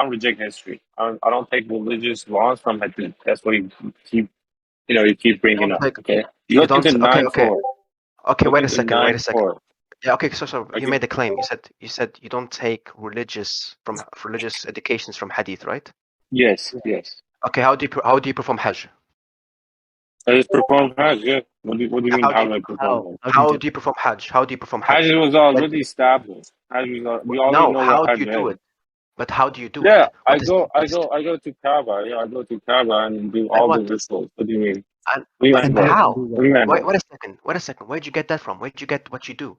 don't reject history. I don't take religious laws from Hadith. That's what you keep you keep You bringing don't up. take. Okay, You look don't. into Okay. 9:4. Okay. Look Wait a into second. Wait nine a second. four. Yeah. Okay. So you Okay. made a claim. You said you don't take religious educations from Hadith, right? Yes. Yes. Okay. How do you perform Hajj? I just perform Hajj. Yeah. What do you mean? How do How you do I perform Hajj? how do you perform Hajj? How do you perform Hajj Hajj? was When, already established. We already no. know what How do Hajj you do is. it? But how do you do Yeah, it? What is the best? I go to Kaaba. Yeah, I go to Kaaba and do And all the what? rituals. What do you mean? And What do you but mean, And bro? pray and how? do What what? do you mean, Wait. bro? Wait a second. Wait a second. Where'd you get that from? Where'd you get what you do?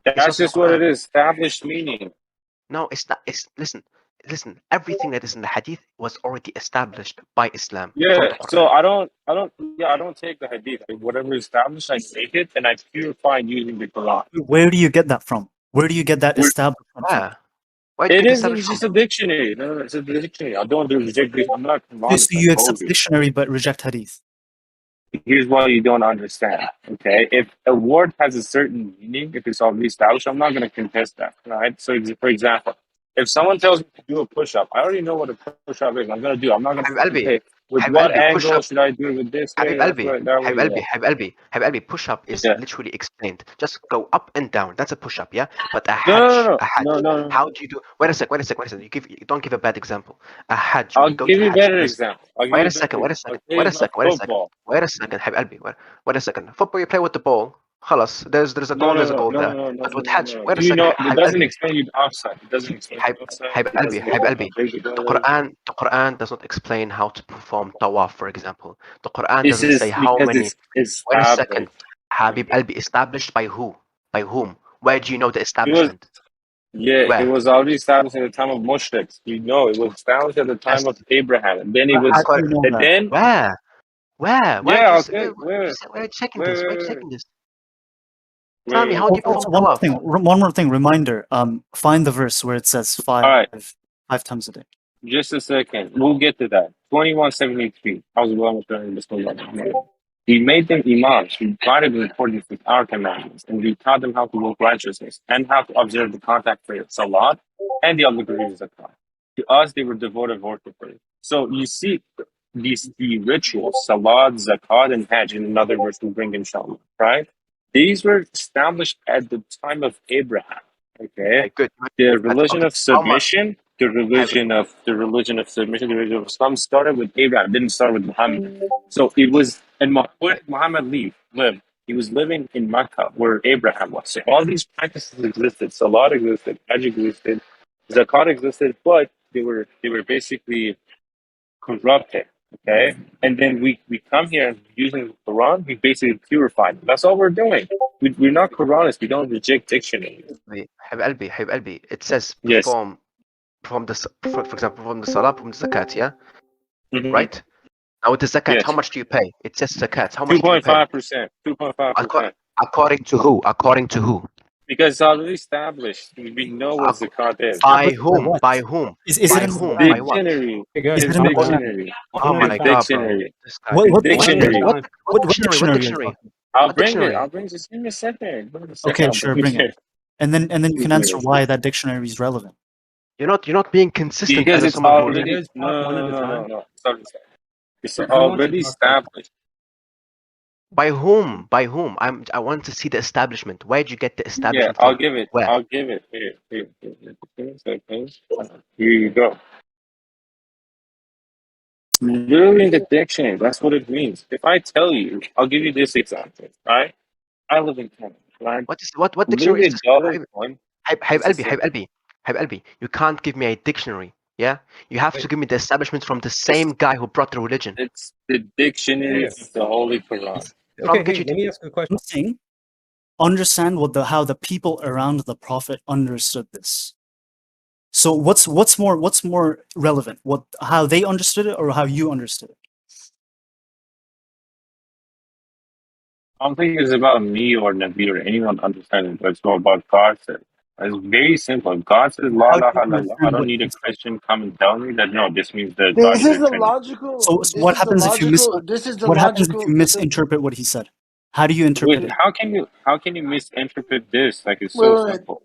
It's That's not in the just what it Quran. is. Established meaning. No, it's not. It's listen. Everything that is in the Hadith was already established by Islam from Yeah. the So Quran. I don't take the hadith. Like, whatever is established, I take it and I purify using the Quran. Where do you get that from? Where do you get that Where- establishment from? Yeah. Where'd you get It's established from? just a dictionary. No, it's a dictionary. I don't do reject this. I'm not So Quran. I you told accept you. dictionary but reject hadith. Here's what you don't understand. Okay, if a word has a certain meaning, if it's already established, I'm not going to contest that, right? So, for example, if someone tells me to do a push-up, I already know what a push-up is. I'm going to do. I'm not going to Habib Albi. okay. With Habib what Albi. Push angle up. should I do it? With this way, Habib that's Albi. right, that way. Habib Albi. Yeah. Habib Albi. Habib Albi. Push up is Yeah. literally explained. Just go up and down. That's a push up, yeah. But a No, Hajj. no, A Hajj. no, no, no. How do you do? Wait a second. You don't give a bad example. A Hajj. When I'll you go give to you a Hajj, better there's. example. I'll give Wait you a a better second. Wait a example. second. Okay, Wait a it's not second. Wait a second. football. Wait a second. Habib Albi. Wait a second. Football, you play with the ball. خلاص. There's a No, goal. no, There's a no, goal no, there. no, no, no, But with no, Hajj, no. wait a Do you second. know it Habib doesn't Albi. explain you the offside? It doesn't explain Habib the offside. Habib It Albi. doesn't Habib Albi. explain The Quran does not explain how to perform tawaf, for example. The Quran This doesn't say is how because many. it's Wait a second. established. Habib Albi, established by who? By whom? Where do you know the It was establishment? it Where? was already established at the time of mushriks. You know, it was established at the Yes. time of Abraham, and then it But how was, do you know and that? then Where? Where did you yeah, say? okay, Where are you checking this? Where are you checking this? Tell me, wait, how do you hold perform Also, on. tawaf? one more thing. Reminder. Find the verse where it says All five right, times a day. just a second. We'll get to that. 2173. I was going to this one. He made them imams who guided in accordance with our commandments, and he taught them how to work righteousness and how to observe the contact prayer, salat, and the obligations of God. To us, they were devoted worshipers. So you see the rituals, salat, zakat, and hajj in another verse we bring inshallah, right? These were established at the time of Abraham. Okay, Okay, good. the But religion okay, of how much? submission, Have, the religion of Islam started with Abraham, didn't start with Muhammad. So it was, and where did Muhammad live? He was living in Mecca, where Abraham was. So all these practices existed. Salat existed, Hajj existed, Zakat existed, but they were basically corrupted. Okay, and then we come here and using the Quran, we basically purify them. That's all we're doing. We're not Quranists. We don't reject dictionaries. Habib Albi. It says Yes. perform for example, from the salah, from the zakat, yeah? Mm-hmm. Right? Now with the zakat, how Yes. much do you pay? It says zakat. How much do you pay? 2.5%. 2.5%. According to who? According to who? Because it's already established. We know what Ac- zakat is. By By whom? what? By whom? Is it By in whom? the Quran? By what? Dictionary. Okay, guys, Is it It's in the one at a Quran? dictionary. Oh my It's god, bro. dictionary. This guy. What It's dictionary? dictionary. What What dictionary? What dictionary are you dictionary? talking? I'll What bring it. dictionary? I'll bring it. Just give me a second. Give me a second. Okay, I'll sure, bring bring it. And then you can answer why that dictionary is relevant. You're not being consistent Because as it's someone who. Can you already guys talk one at a time? no. Sorry. It's Who wants to already talk first? established. By whom? By whom? I want to see the establishment. Where'd you get the Yeah, establishment I'll from? give it. Where? I'll give it. Here. Give me a second. Here you go. Literally in the dictionary, that's what it means. If I tell you, I'll give you this example, right? I live in Canada, right? What dictionary Literally is a this? dollar coin. Habib Just a Albi, second. Habib Albi. You can't give me a dictionary. Yeah, you have to Wait. give me the establishment from the same guy who brought the religion. It's the dictionary Yeah. of the Holy Quran. Okay, Get hey, you let me ask a question. I'm saying, understand how the people around the Prophet understood this. So what's more relevant? How they understood it or how you understood it? I don't think it's about me or Nabi or anyone understanding, but it's all about God said. It's very simple. God says, La How do ilaha you illallah. I understand don't what need a he said? Christian come and tell me that, no, this means that God This is is a the Trinity. logical. So This what is the happens if you logical. This is the what happens if logical. you This is, misinterpret what he said? How do you interpret Wait, it? how can you misinterpret this? Like, it's wait, so wait, wait. simple.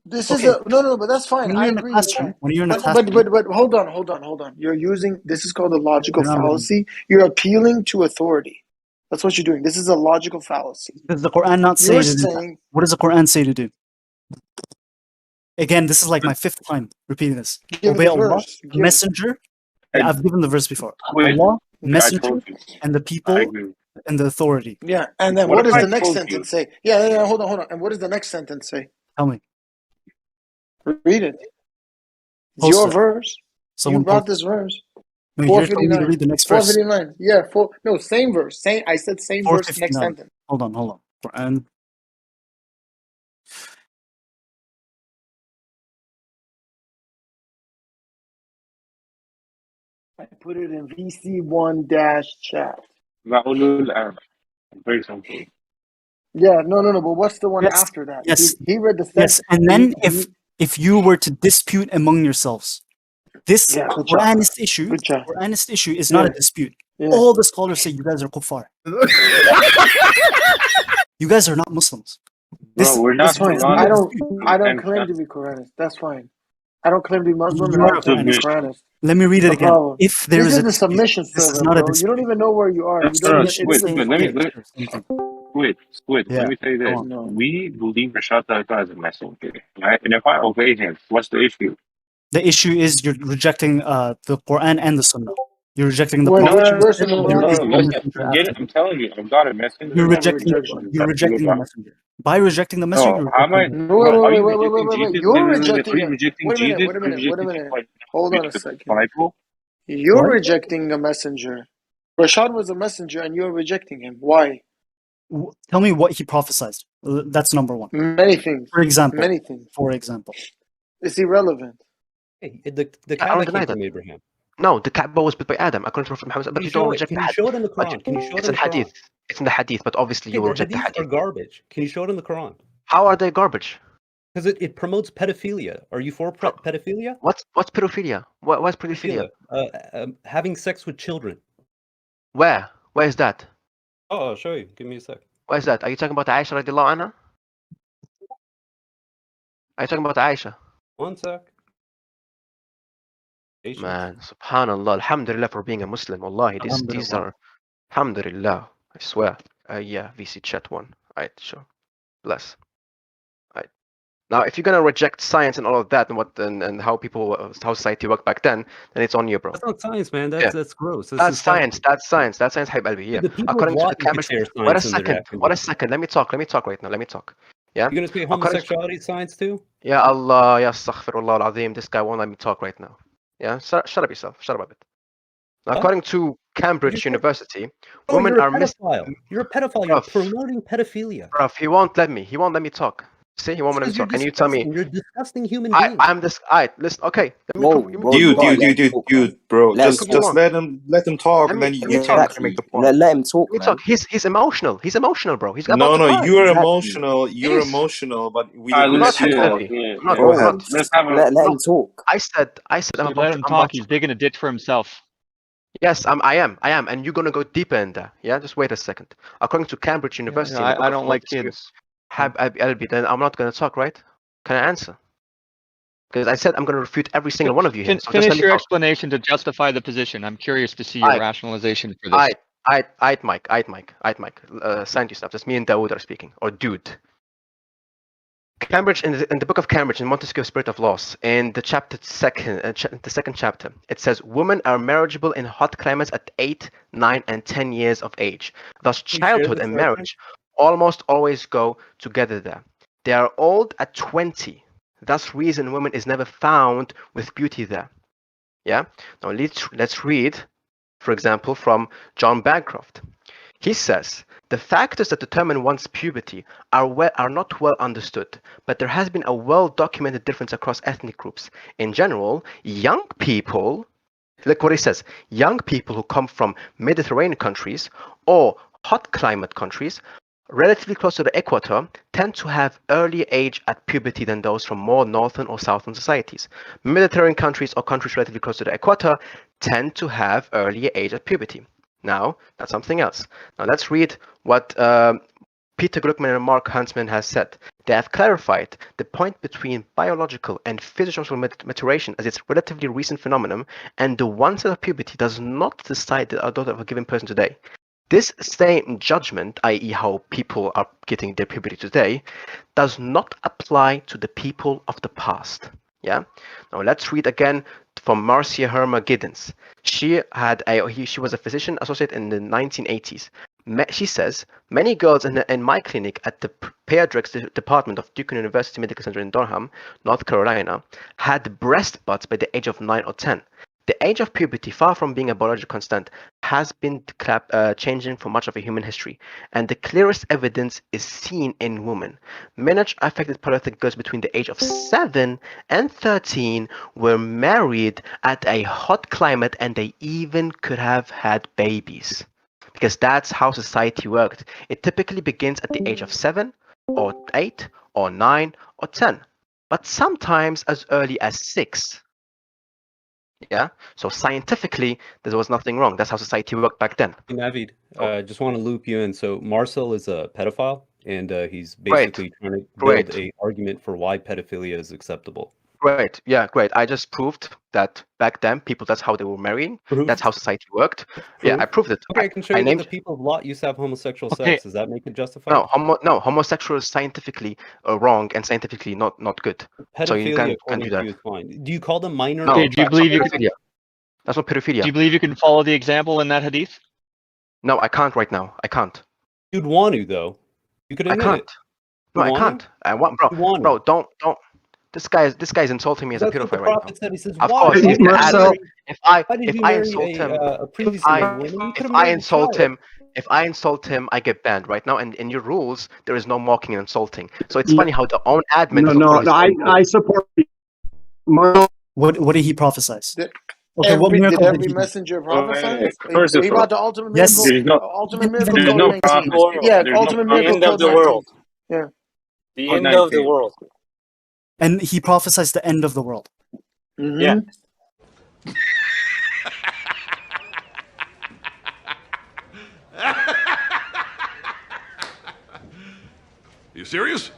This Okay. is a no, but that's fine. When I you're in a agree with classroom, that. when you're in a But classroom, hold on. You're using this is called a logical you're not letting. fallacy. You're appealing to authority. That's what you're doing. This is a logical fallacy. Does the Quran not say You're to do that? saying What does the Quran say to do? Again, this is like my 5th time repeating this. give Obey the Allah, verse. the Messenger. Yeah, I've given the verse before. Wait, Allah, I Messenger, told you. and the I people agree. and the authority. Yeah, and then What what if does I the next told you? sentence say? Yeah. Hold on. And what does the next sentence say? Tell me. Read it. It's Post your it. verse. Someone You brought post this verse. it. No, you're telling me to 459. read the next verse. 459. Yeah, same verse. I said same verse, next 459. sentence. Hold on. Quran. I put it in VC1-chat. Ma'ulul Arab. Very simple. Yeah, no, but what's the one Yes. after that? Yes. He read the Yes. sentence. And then if you were to dispute among yourselves, this Yeah, good job. Quranist issue, Good job. Quranist issue is not a Yeah. dispute. Yeah. All the scholars say you guys are kuffar. You guys are not Muslims. Bro, we're not That's fine. not I a don't dispute. claim to be Quranist. That's fine. I don't claim to be Muslim, You and I are don't claim to be Quranist. Quranist. Let me read it No again. problem. If there This is is a the dispute, submission this is server, not a bro. You don't dispute. even know where you are. You don't No, even. It Squid, is a Squid, let me, dispute. Same thing. Squid, Yeah, let me tell you go this. on. No. We believe Rashad Talib is a messenger, right? And if I obey him, what's the issue? The issue is you're rejecting the Quran and the Sunnah. You're rejecting the Wait, No, Prophet. where no, verse in the no, There Quran? is no, no listen, messenger forget after it. me. I'm telling you, I've got a messenger. You're Never rejecting the rejection. You're rejecting the messenger. By rejecting the messenger, No, you're how am I? rejecting No, No, are you wait. rejecting Jesus? You're Are rejecting you it. rejecting Wait a Jesus? minute. Are you rejecting like Hold on a the second. Bible? You're what? rejecting a messenger. Rashad was a messenger, and you're rejecting him. Why? Tell me what he prophesied. That's number one. Many things. For example. Many things. For example. It's irrelevant. Hey, the I Kaaba don't came deny from that. Abraham. No, the Kaaba was built by Adam, according to Prophet Muhammad. But Can you you don't show it? reject Can the you hadith. show it in the But Quran? Can you show it it's in in the Quran? hadith. It's in the hadith, but obviously Okay, you will the reject the hadiths are hadith. garbage. Can you show it in the Quran? How are they garbage? Because it promotes pedophilia. Are you for pedophilia? What's pedophilia? What's pedophilia? Having sex with children. Where? Where is that? Oh, I'll show you. Give me a sec. Where is that? Are you talking about Aisha radiallahu anha? Are you talking about Aisha? One sec. Patience. Man, subhanallah, alhamdulillah for being a Muslim. Wallahi, these are, alhamdulillah, I swear. Yeah, VC chat one. Alright, sure. Bless. Alright. Now, if you're gonna reject science and all of that and how how society worked back then it's on you, bro. That's not science, man. That's gross. That's science. That's science. That's science, Haib Albi. Yeah. The people According to the could Cambridge. share Wait a science in their second. Let me talk. Let me talk right now. Let me talk. Yeah. You're gonna say homosexuality is science too? Ya Allah, ya astaghfirullah al-azim. This guy won't let me talk right now. Yeah. Shut up yourself. Shut up a bit. Now, according to Cambridge University, women are pedophile. You're a pedophile. You're promoting pedophilia. Bruv, he won't let me. He won't let me talk. See, he won't let me talk. Can you tell me? You're a disgusting human being. I'm this. Listen. Okay. Dude, bro. Just let him talk, and then you can make the point. Let him talk. Let me talk. He's emotional. He's emotional, bro. He's got No, you're Exactly. emotional. You're emotional, but we I'm not see heavy. that. Bro, Let's have a let him talk. I said I'm let him talk. He's digging a ditch for himself. Yes, I am, and you're gonna go deeper in there. Yeah, just wait a second. According to Cambridge University, I don't like kids. Then I'm not gonna talk, right? Can I answer? Because I said I'm gonna refute every single one of you here. So finish your explanation to justify the position. I'm curious to see your rationalization for this. Mike. Scientist stuff. Just me and Dawood are speaking, or dude. Cambridge in the book of Cambridge in Montesquieu's Spirit of Laws, in the second chapter, it says women are marriageable in hot climates at 8, 9, and 10 years of age. Thus, childhood and marriage almost always go together there. They are old at 20. Thus, reason women is never found with beauty there. Yeah. Now let's read, for example, from John Bancroft. He says, the factors that determine one's puberty are not well understood, but there has been a well-documented difference across ethnic groups. In general, young people, look what he says, young people who come from Mediterranean countries or hot climate countries, relatively close to the equator, tend to have earlier age at puberty than those from more northern or southern societies. Mediterranean countries or countries relatively close to the equator tend to have earlier age at puberty. Now, that's something else. Now, let's read what Peter Gluckman and Mark Huntsman has said they have clarified the point between biological and physiological maturation as its relatively recent phenomenon, and the onset of puberty does not decide the adult of a given person today. This same judgment, i.e. how people are getting their puberty today, does not apply to the people of the past. Yeah. Now let's read again from Marcia Herma Giddens. She was a physician associate in the 1980s. She says, many girls in my clinic at the pediatrics department of Duke University Medical Center in Durham, North Carolina, had breast buds by the age of 9 or 10. The age of puberty, far from being a biological constant, has been changing for much of human history, and the clearest evidence is seen in women. Many affected pediatric girls between the age of 7 and 13 were married at a hot climate, and they even could have had babies. Because that's how society worked. It typically begins at the age of 7 or 8 or 9 or 10, but sometimes as early as 6. Yeah, so scientifically, there was nothing wrong. That's how society worked back then. Navid, just want to loop you in. So Marcel is a pedophile, and he's basically trying to build an argument for why pedophilia is acceptable. Great. Yeah, great. I just proved that back then, people, that's how they were marrying. Proved? That's how society worked. Yeah, I proved it. Okay, I can show you that the people of Lot used to have homosexual sex. Does that make it justified? No, homosexual is scientifically wrong and scientifically not good. Pedophilia, so you can't do that. is fine. Do you call them minor? No, do you believe you can? That's not pedophilia. Do you believe you can follow the example in that hadith? No, I can't right now. I can't. You'd want to, though. You could admit it. No, I can't. I want, bro. Don't. This guy's insulting me as a pedophile right now. Said. He says, of why? course, if I insult him, I get banned right now. And in your rules, there is no mocking and insulting. So it's funny how the own admin. I support. What did he prophesize? Okay, what miracle did every messenger prophesy? First of all, the ultimate miracle. Yes, Ultimate miracle. There's no prophet. Yeah, ultimate miracle. The end of the world. Yeah. The end of the world. And he prophesies the end of the world. Mm-hmm. Yeah. You serious?